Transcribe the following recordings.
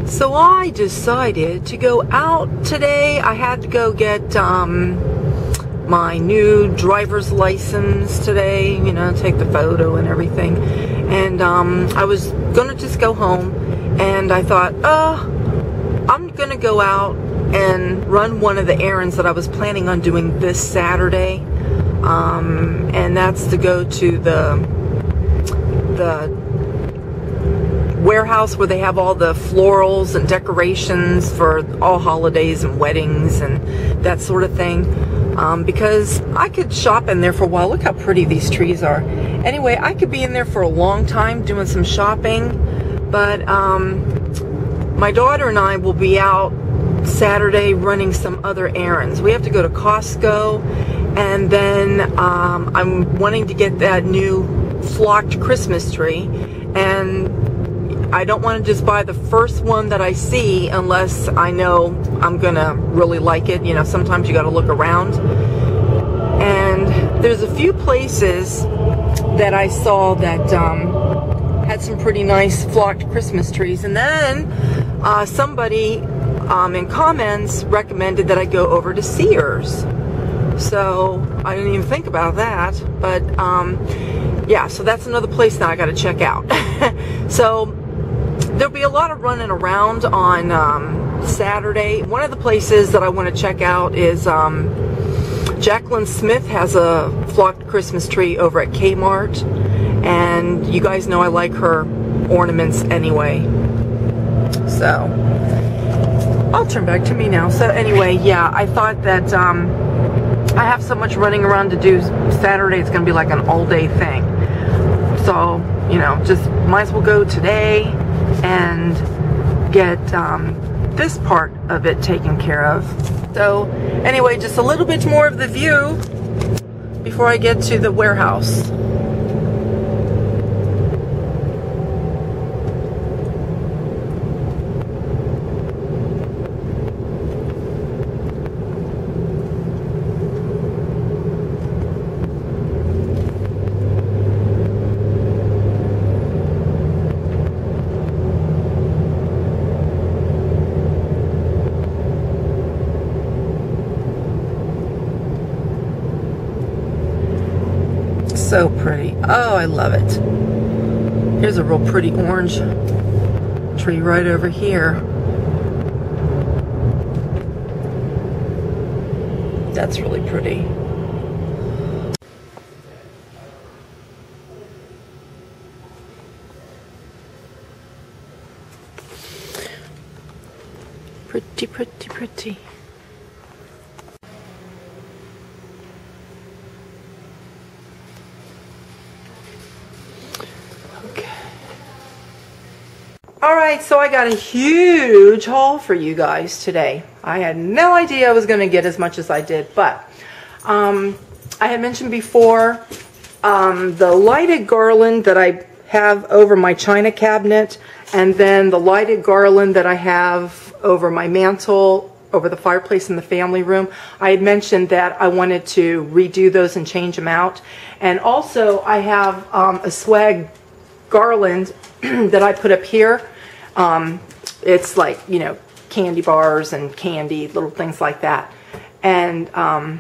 So I decided to go out today. I had to go get my new driver's license today, you know, take the photo and everything. And I was gonna just go home, and I thought, I'm gonna go out and run one of the errands that I was planning on doing this Saturday. And that's to go to the warehouse where they have all the florals and decorations for all holidays and weddings and that sort of thing, because I could shop in there for a while. Look how pretty these trees are. Anyway, I could be in there for a long time doing some shopping, but my daughter and I will be out Saturday running some other errands. We have to go to Costco, and then I'm wanting to get that new flocked Christmas tree, and I don't want to just buy the first one that I see unless I know I'm gonna really like it. You know, sometimes you got to look around. And there's a few places that I saw that had some pretty nice flocked Christmas trees. And then somebody in comments recommended that I go over to Sears. So I didn't even think about that. But yeah, so that's another place now I got to check out. So there'll be a lot of running around on Saturday. One of the places that I want to check out is Jacqueline Smith has a flocked Christmas tree over at Kmart, and you guys know I like her ornaments anyway. So I'll turn back to me now. So anyway, yeah, I thought that I have so much running around to do Saturday, it's gonna be like an all-day thing. So, you know, just might as well go today and get this part of it taken care of. So anyway, just a little bit more of the view before I get to the warehouse. So pretty. Oh, I love it. Here's a real pretty orange tree right over here. That's really pretty. Pretty, pretty, pretty. Alright, so I got a huge haul for you guys today. I had no idea I was going to get as much as I did, but I had mentioned before the lighted garland that I have over my china cabinet, and then the lighted garland that I have over my mantle, over the fireplace in the family room. I had mentioned that I wanted to redo those and change them out. And also I have a swag garland that I put up here. It's like, you know, candy bars and candy, little things like that. And I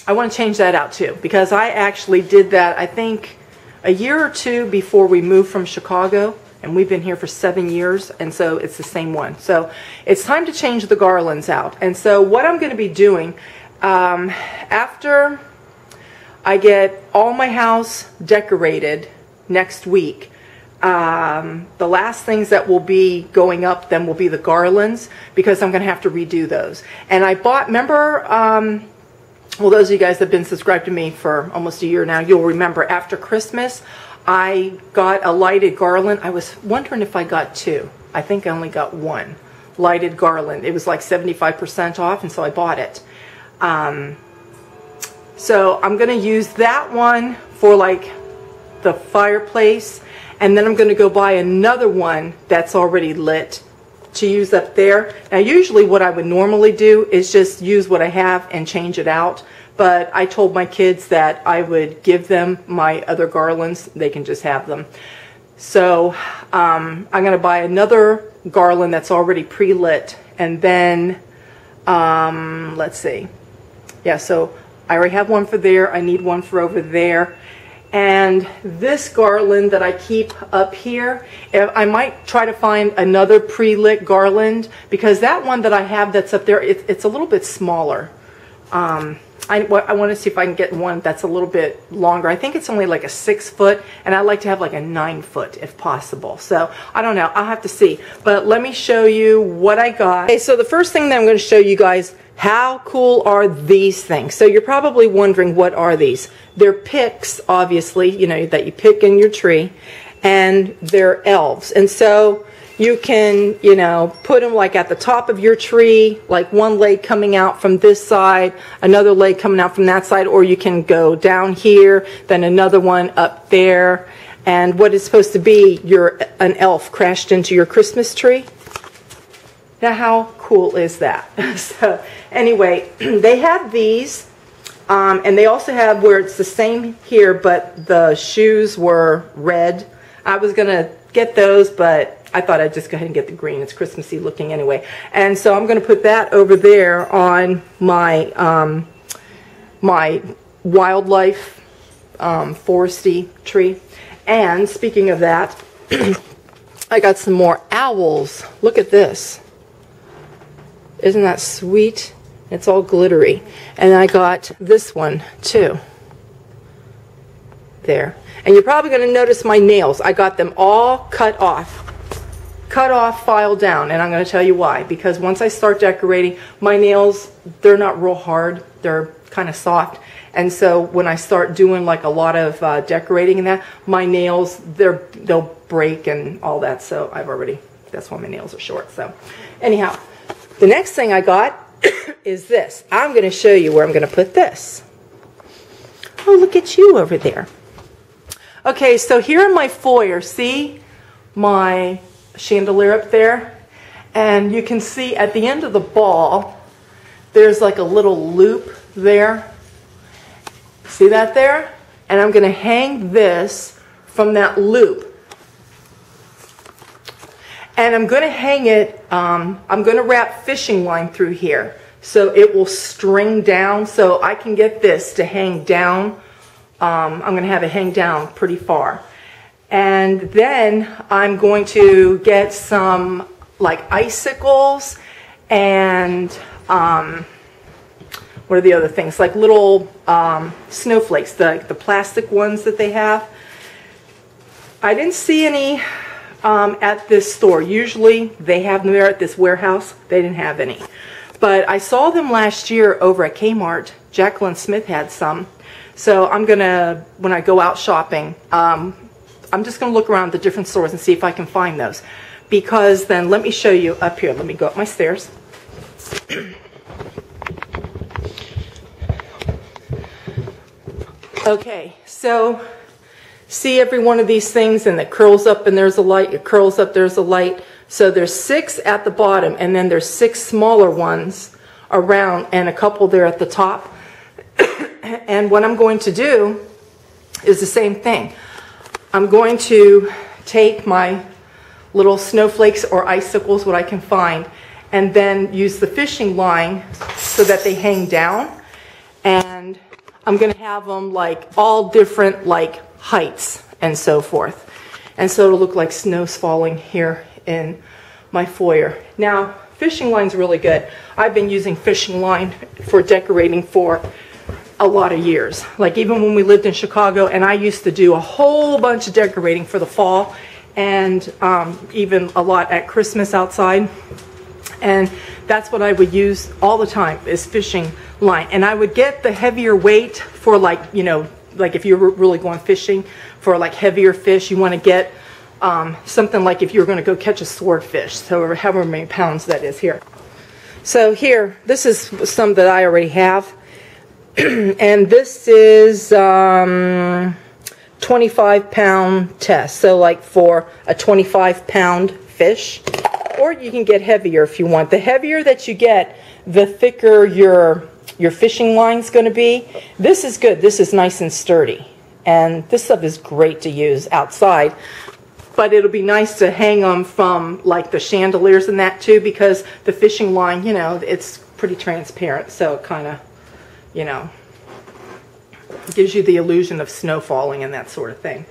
want to change that out too, because I actually did that, I think, a year or two before we moved from Chicago, and we've been here for 7 years, and so it's the same one. So it's time to change the garlands out. And so what I'm going to be doing, after I get all my house decorated next week, the last things that will be going up then will be the garlands, because I'm going to have to redo those. And I bought, remember, well, those of you guys that have been subscribed to me for almost a year now, you'll remember after Christmas I got a lighted garland. I was wondering if I got two. I think I only got one lighted garland. It was like 75% off, and so I bought it. So I'm going to use that one for like the fireplace, and then I'm going to go buy another one that's already lit to use up there. Now usually what I would normally do is just use what I have and change it out, but I told my kids that I would give them my other garlands. They can just have them. So I'm going to buy another garland that's already pre-lit. And then, let's see. Yeah, so I already have one for there. I need one for over there. And this garland that I keep up here, I might try to find another pre-lit garland, because that one that I have that's up there, it's a little bit smaller. I want to see if I can get one that's a little bit longer. I think it's only like a 6 foot, and I like to have like a 9 foot if possible. So I don't know, I'll have to see. But let me show you what I got. Okay, so the first thing that I'm going to show you guys, how cool are these things? So you're probably wondering, what are these? They're picks, obviously, you know, that you pick in your tree, and they're elves. And so you can, you know, put them like at the top of your tree, like one leg coming out from this side, another leg coming out from that side, or you can go down here, then another one up there. And what is supposed to be an elf crashed into your Christmas tree. Now, how cool is that? So anyway, they have these, and they also have where it's the same here, but the shoes were red. I was going to get those, but I thought I'd just go ahead and get the green. It's Christmassy looking anyway. And so I'm going to put that over there on my my wildlife foresty tree. And speaking of that, I got some more owls. Look at this. Isn't that sweet? It's all glittery. And I got this one too. There. And you're probably going to notice my nails. I got them all cut off, filed down, and I'm going to tell you why. Because once I start decorating, my nails, they're not real hard. They're kind of soft. And so when I start doing like a lot of decorating and that, my nails, they'll break and all that. So that's why my nails are short. So anyhow, the next thing I got is this. I'm going to show you where I'm going to put this. Oh, look at you over there. Okay, so here in my foyer, see my chandelier up there? And you can see at the end of the ball, there's like a little loop there. See that there? And I'm going to hang this from that loop. And I'm going to hang it, I'm going to wrap fishing line through here so it will string down, so I can get this to hang down. I'm going to have it hang down pretty far. And then I'm going to get some like icicles and what are the other things? Like little snowflakes, the plastic ones that they have. I didn't see any at this store. Usually they have them there at this warehouse. They didn't have any. But I saw them last year over at Kmart. Jacqueline Smith had some. So I'm going to, when I go out shopping, I'm just going to look around the different stores and see if I can find those. Because then, let me show you up here. Let me go up my stairs. Okay, so see every one of these things, and it curls up and there's a light, it curls up, there's a light. So there's 6 at the bottom, and then there's 6 smaller ones around, and a couple there at the top. And what I'm going to do is the same thing. I'm going to take my little snowflakes or icicles, what I can find, and then use the fishing line so that they hang down. And I'm going to have them like all different like heights and so forth. And so it'll look like snow's falling here in my foyer. Now, fishing line's really good. I've been using fishing line for decorating for a lot of years. Like even when we lived in Chicago, and I used to do a whole bunch of decorating for the fall, and even a lot at Christmas outside. And that's what I would use all the time, is fishing line. And I would get the heavier weight for, like, you know, like if you're really going fishing for like heavier fish, you want to get something like if you're going to go catch a swordfish, so however many pounds that is here. So here, this is some that I already have. And this is 25-pound test, so like for a 25-pound fish. Or you can get heavier if you want. The heavier that you get, the thicker your fishing line's going to be. This is good. This is nice and sturdy. And this stuff is great to use outside. but it'll be nice to hang them from like the chandeliers and that too, because the fishing line, you know, it's pretty transparent, so it kind of, you know, gives you the illusion of snow falling and that sort of thing.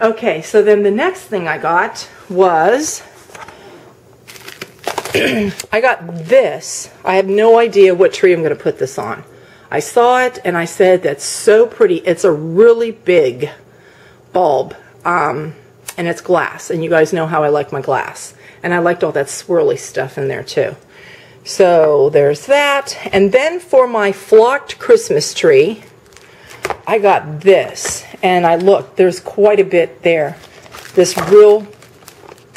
Okay, so then the next thing I got was I got this. I have no idea what tree I'm going to put this on. I saw it and I said, that's so pretty. It's a really big bulb, and it's glass, and you guys know how I like my glass, and I liked all that swirly stuff in there too. So there's that. And then for my flocked Christmas tree, I got this, and I looked, there's quite a bit there. This real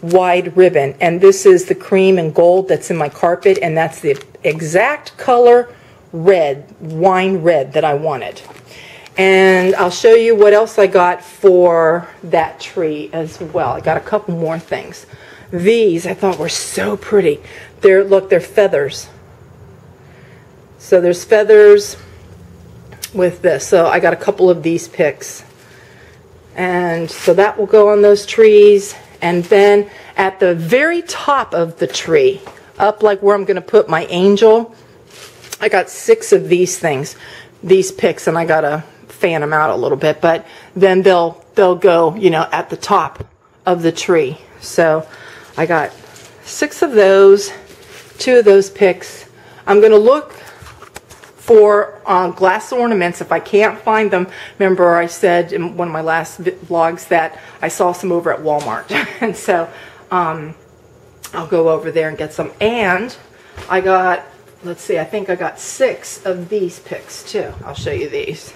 wide ribbon, and this is the cream and gold that's in my carpet, and that's the exact color red, wine red, that I wanted. And I'll show you what else I got for that tree as well. I got a couple more things. These I thought were so pretty. Look, they're feathers. So there's feathers with this. So I got a couple of these picks. And so that will go on those trees. And then at the very top of the tree, up like where I'm going to put my angel, I got 6 of these things, these picks, and I got to fan them out a little bit, but then they'll go, you know, at the top of the tree. So I got 6 of those, 2 of those picks. I'm going to look for glass ornaments. If I can't find them, remember I said in one of my last vlogs that I saw some over at Walmart. And so I'll go over there and get some. And I got, let's see, I think I got 6 of these picks too. I'll show you these.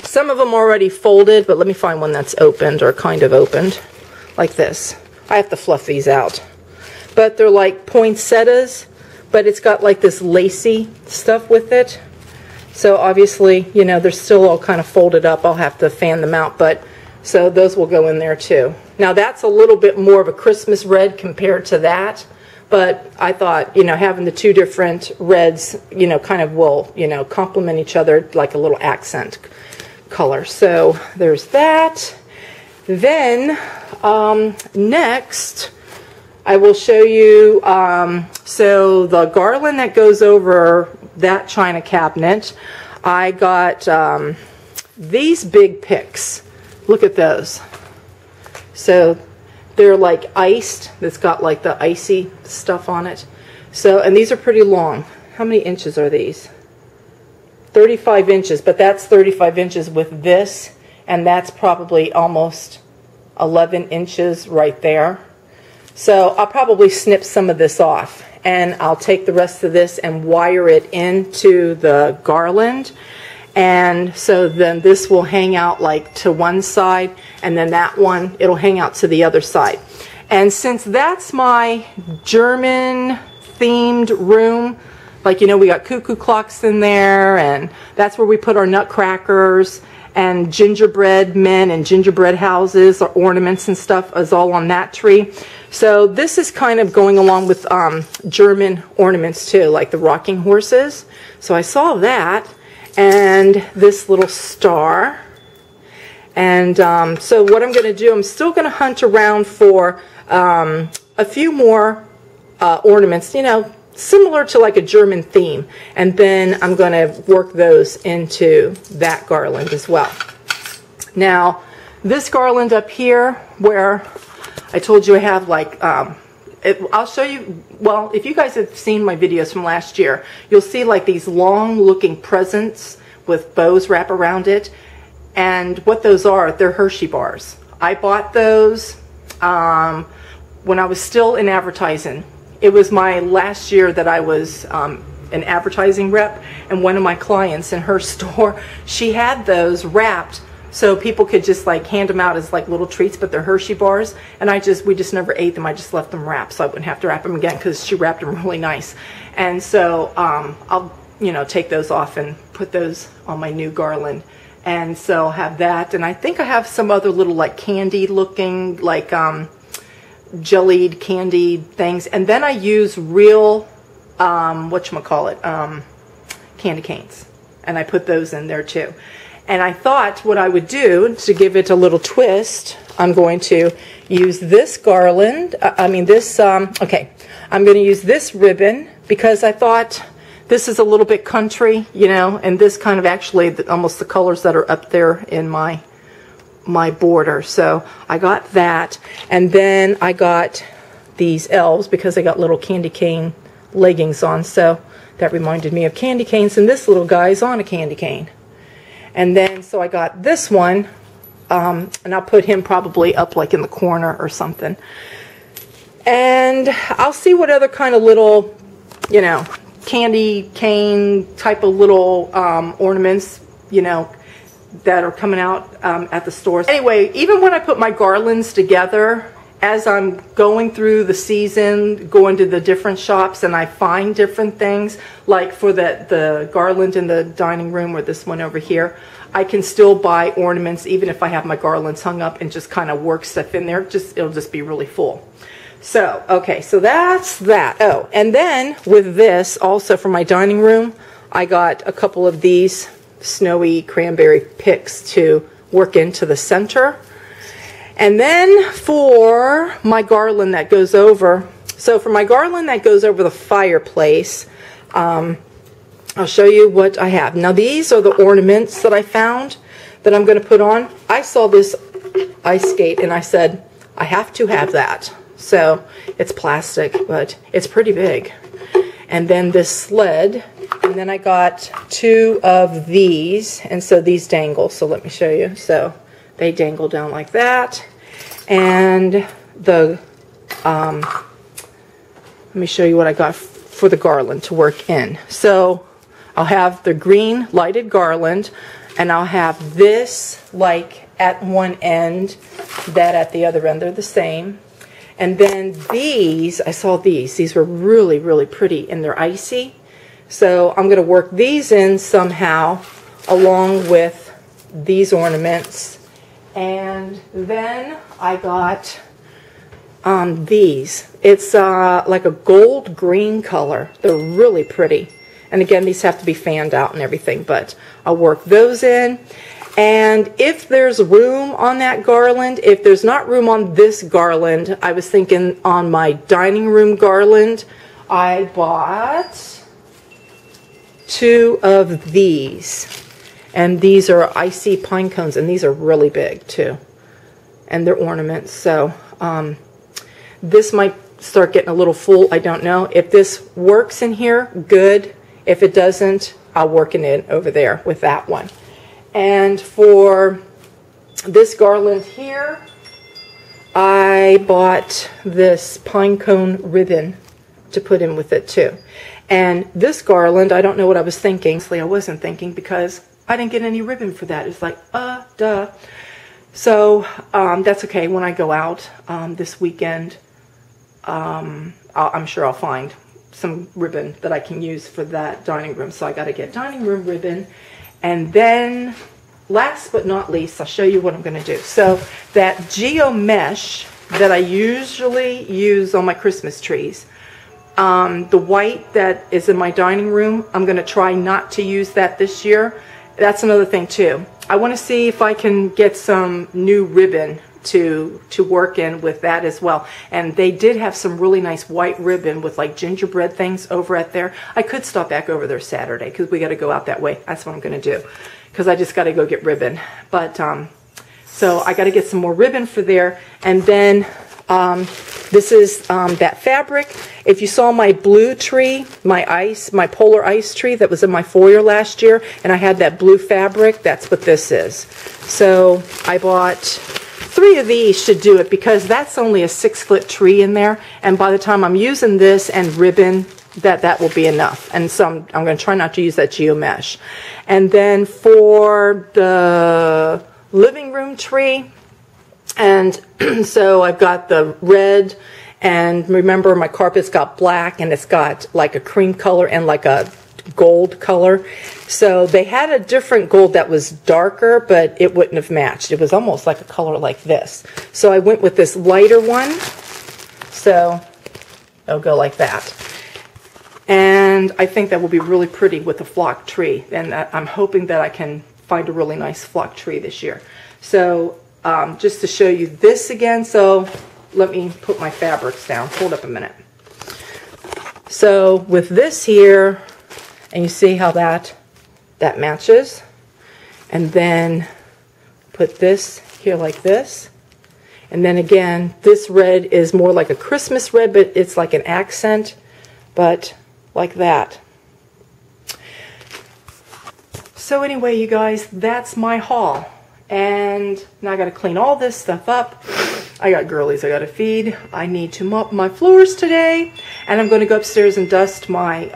Some of them already folded, but let me find one that's opened or kind of opened, like this. I have to fluff these out. But they're like poinsettias, but it's got like this lacy stuff with it. So obviously, you know, they're still all kind of folded up. I'll have to fan them out, but so those will go in there too. Now that's a little bit more of a Christmas red compared to that, but I thought, you know, having the 2 different reds, you know, kind of will, you know, complement each other like a little accent color. So there's that. Then next I will show you, so the garland that goes over that china cabinet, I got these big picks. Look at those. So they're like iced. It's got like the icy stuff on it. So, and these are pretty long. How many inches are these? 35 inches, but that's 35 inches with this, and that's probably almost 11 inches right there. So I'll probably snip some of this off, and I'll take the rest of this and wire it into the garland. And so then this will hang out like to one side, and then that one, it'll hang out to the other side. And since that's my German themed room, like, you know, we got cuckoo clocks in there, and that's where we put our nutcrackers, and gingerbread men and gingerbread houses or ornaments and stuff is all on that tree. So this is kind of going along with German ornaments too, like the rocking horses. So I saw that, and this little star. And so what I'm going to do, I'm still going to hunt around for a few more ornaments, you know, similar to like a German theme. And then I'm going to work those into that garland as well. Now, this garland up here, where I told you I have like, I'll show you, well, if you guys have seen my videos from last year, you'll see like these long looking presents with bows wrap around it. And what those are, they're Hershey bars. I bought those when I was still in advertising. It was my last year that I was an advertising rep, and one of my clients in her store, she had those wrapped so people could just like hand them out as like little treats, but they're Hershey bars, and we just never ate them. I just left them wrapped so I wouldn't have to wrap them again, because she wrapped them really nice. And so I'll, you know, take those off and put those on my new garland. And so I'll have that, and I think I have some other little like candy looking, like jellied candy things. And then I use real whatchamacallit, candy canes, and I put those in there too. And I thought what I would do to give it a little twist, I'm going to use this garland, I'm going to use this ribbon because I thought this is a little bit country, you know, and this kind of actually almost the colors that are up there in my border. So I got that, and then I got these elves because they got little candy cane leggings on, so that reminded me of candy canes, and this little guy is on a candy cane. And then so I got this one, and I'll put him probably up like in the corner or something. And I'll see what other kind of little, you know, candy cane type of little ornaments, you know, that are coming out at the stores. Anyway, even when I put my garlands together, as I'm going through the season, going to the different shops, and I find different things, like for the garland in the dining room or this one over here, I can still buy ornaments even if I have my garlands hung up and just kind of work stuff in there. It'll just be really full. So, okay, so that's that. Oh, and then with this, also for my dining room, I got a couple of these snowy cranberry picks to work into the center. And then for my garland that goes over, so for my garland that goes over the fireplace, I'll show you what I have. Now these are the ornaments that I found that I'm going to put on. I saw this ice skate and I said, I have to have that. So it's plastic, but it's pretty big. And then this sled, and then I got two of these, and so these dangle. So let me show you. So they dangle down like that. And the, let me show you what I got for the garland to work in. So I'll have the green lighted garland, and I'll have this like at one end, that at the other end. They're the same. And then these, I saw these were really, really pretty, and they're icy. So I'm going to work these in somehow along with these ornaments. And then I got these. It's like a gold green color. They're really pretty. And again, these have to be fanned out and everything, but I'll work those in. And if there's room on that garland, if there's not room on this garland, I was thinking on my dining room garland, I bought two of these. And these are icy pine cones, and these are really big too. And they're ornaments, so this might start getting a little full, I don't know. If this works in here, good. If it doesn't, I'll work it in over there with that one. And for this garland here, I bought this pine cone ribbon to put in with it too. And this garland, I don't know what I was thinking. Honestly, I wasn't thinking because I didn't get any ribbon for that. It's like, duh. So that's okay. When I go out this weekend, I'm sure I'll find some ribbon that I can use for that dining room. So I got to get dining room ribbon. And then last but not least, I'll show you what I'm going to do. So that geo mesh that I usually use on my Christmas trees, the white that is in my dining room, I'm going to try not to use that this year. That's another thing too. I want to see if I can get some new ribbon to work in with that as well. And they did have some really nice white ribbon with like gingerbread things over at there. I could stop back over there Saturday because we got to go out that way. That's what I'm going to do because I just got to go get ribbon. But so I got to get some more ribbon for there. And then this is that fabric. If you saw my blue tree, my polar ice tree that was in my foyer last year, and I had that blue fabric, that's what this is. So I bought 3 of these should do it because that's only a 6-foot tree in there, and by the time I'm using this and ribbon, that will be enough. And so I'm going to try not to use that geo mesh. And then for the living room tree, and so I've got the red, and remember my carpet's got black, and it's got like a cream color and like a gold color. So they had a different gold that was darker, but it wouldn't have matched. It was almost like a color like this. So I went with this lighter one. So it'll go like that. And I think that will be really pretty with a flock tree. And I'm hoping that I can find a really nice flock tree this year. So just to show you this again. So let me put my fabrics down. Hold up a minute. So with this here, and you see how that matches, and then put this here like this, and then again this red is more like a Christmas red, but it's like an accent, but like that. So anyway, you guys, that's my haul. And now I got to clean all this stuff up. I got girlies I got to feed. I need to mop my floors today. And I'm going to go upstairs and dust my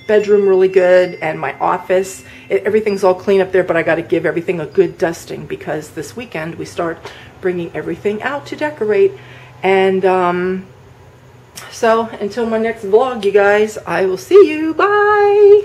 bedroom really good, and my office. Everything's all clean up there, but I got to give everything a good dusting because this weekend we start bringing everything out to decorate. And so until my next vlog, you guys, I will see you. Bye!